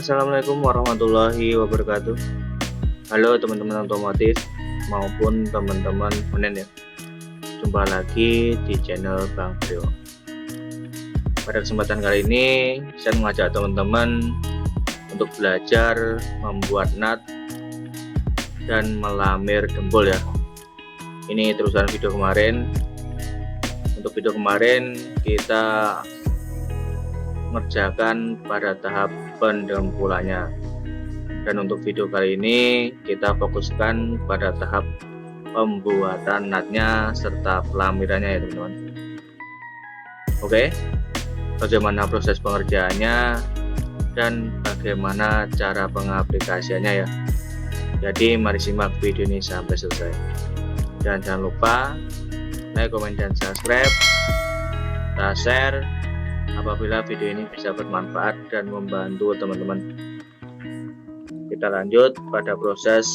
Assalamualaikum warahmatullahi wabarakatuh. Halo teman-teman otomotif maupun teman-teman Honen ya. Jumpa lagi di channel Bang Brewok. Pada kesempatan kali ini saya mengajak teman-teman untuk belajar membuat nat dan melamir dempul ya. Ini terusan video kemarin. Untuk video kemarin kita mengerjakan pada tahap pendempulannya, dan untuk video kali ini kita fokuskan pada tahap pembuatan natnya serta pelamirannya ya teman-teman. Oke, bagaimana proses pengerjaannya dan bagaimana cara pengaplikasiannya ya. Jadi mari simak video ini sampai selesai, dan jangan lupa like, komen, dan subscribe, kita share apabila video ini bisa bermanfaat dan membantu teman-teman. Kita lanjut pada proses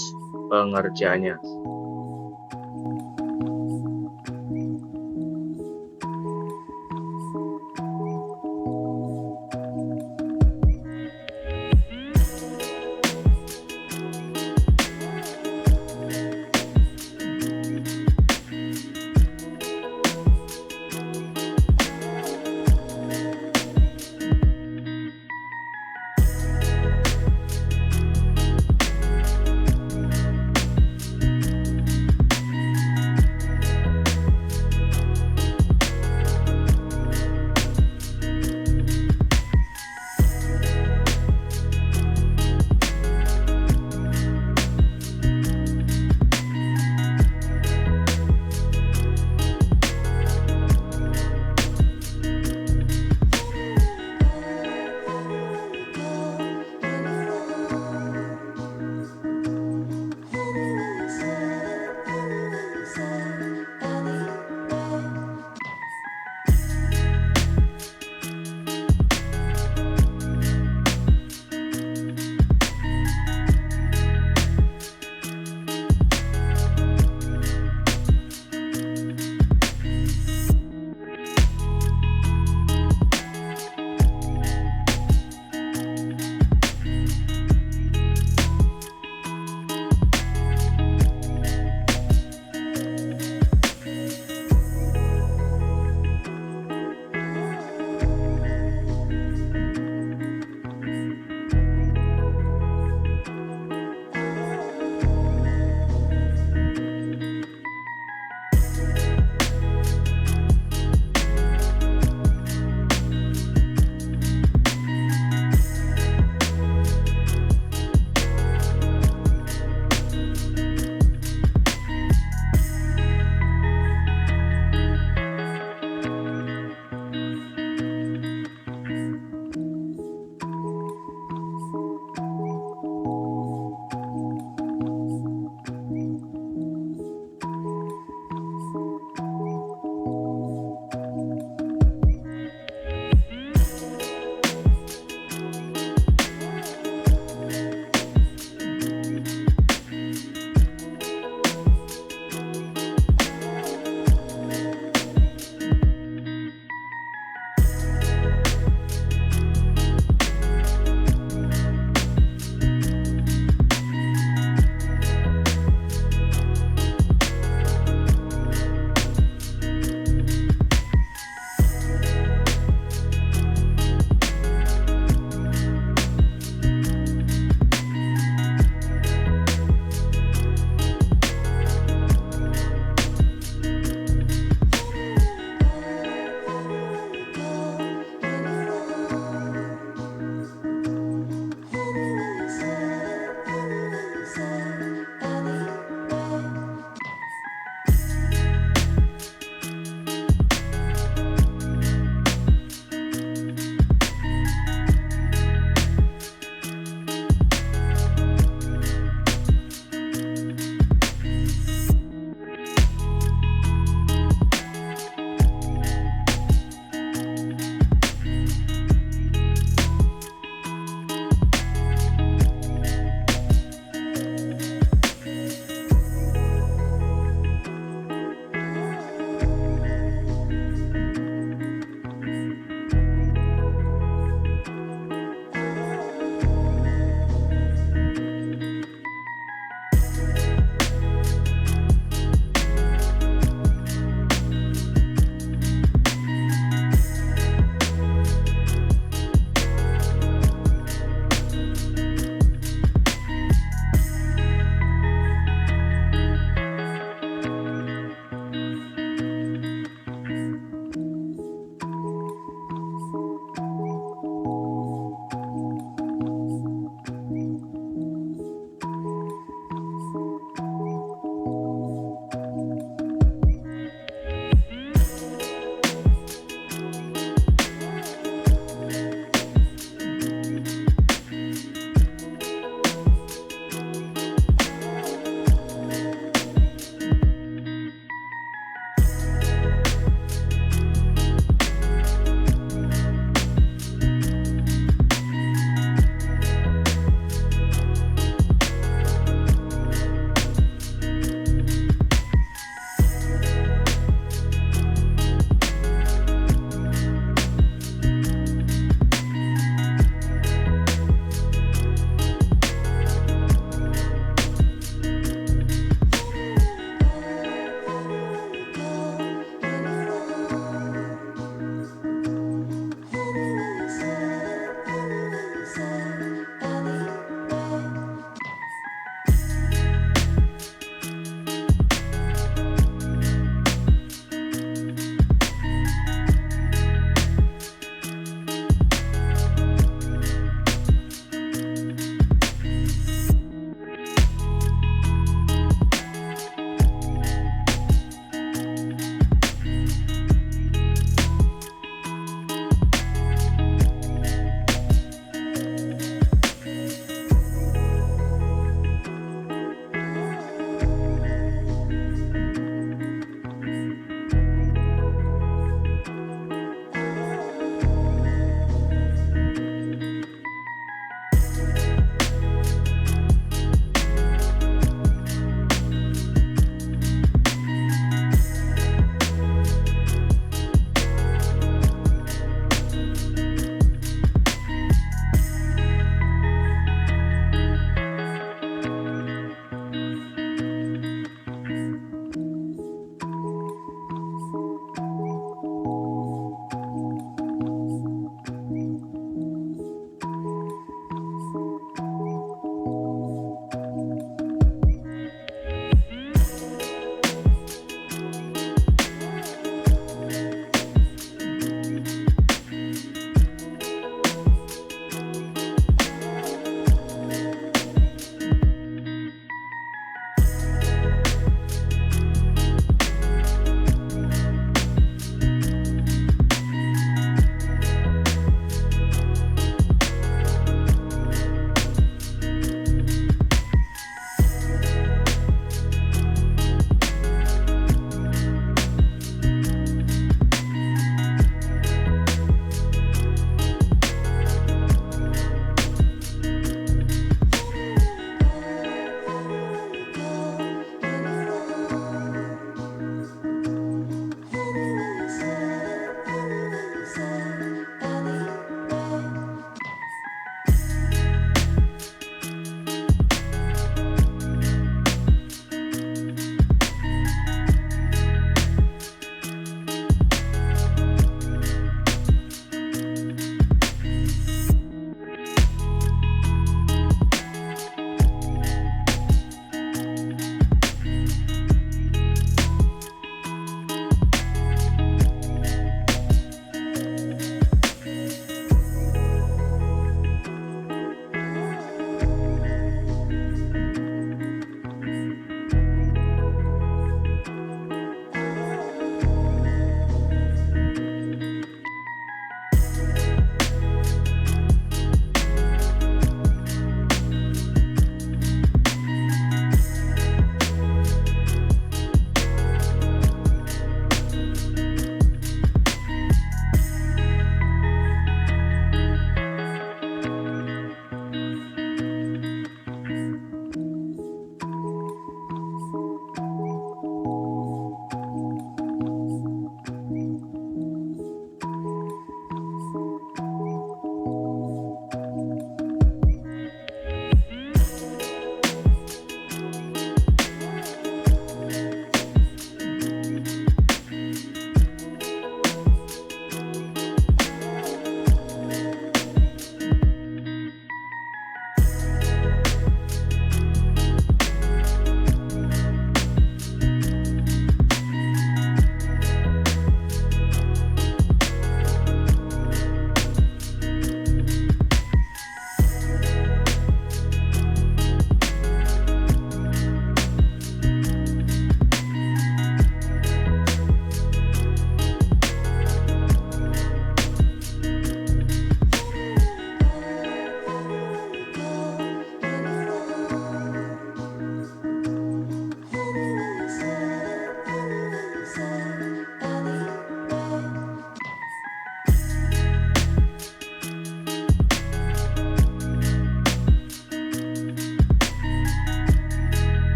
pengerjaannya.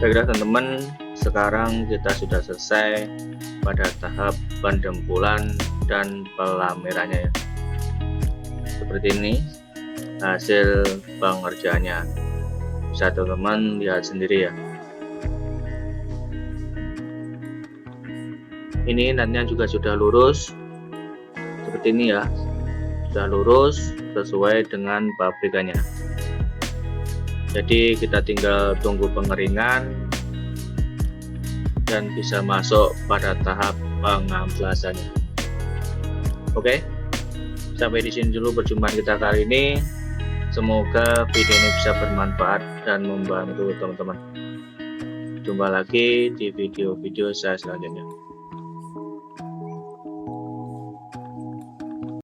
Baiklah teman-teman, sekarang kita sudah selesai pada tahap pendempulan dan pelamirannya ya. Seperti ini hasil pengerjaannya, bisa teman-teman lihat sendiri ya. Ini natnya juga sudah lurus seperti ini ya, sudah lurus sesuai dengan pabrikannya. Jadi kita tinggal tunggu pengeringan dan bisa masuk pada tahap pengamplasannya. Oke, sampai di sini dulu perjumpaan kita kali ini. Semoga video ini bisa bermanfaat dan membantu teman-teman. Jumpa lagi di video-video saya selanjutnya.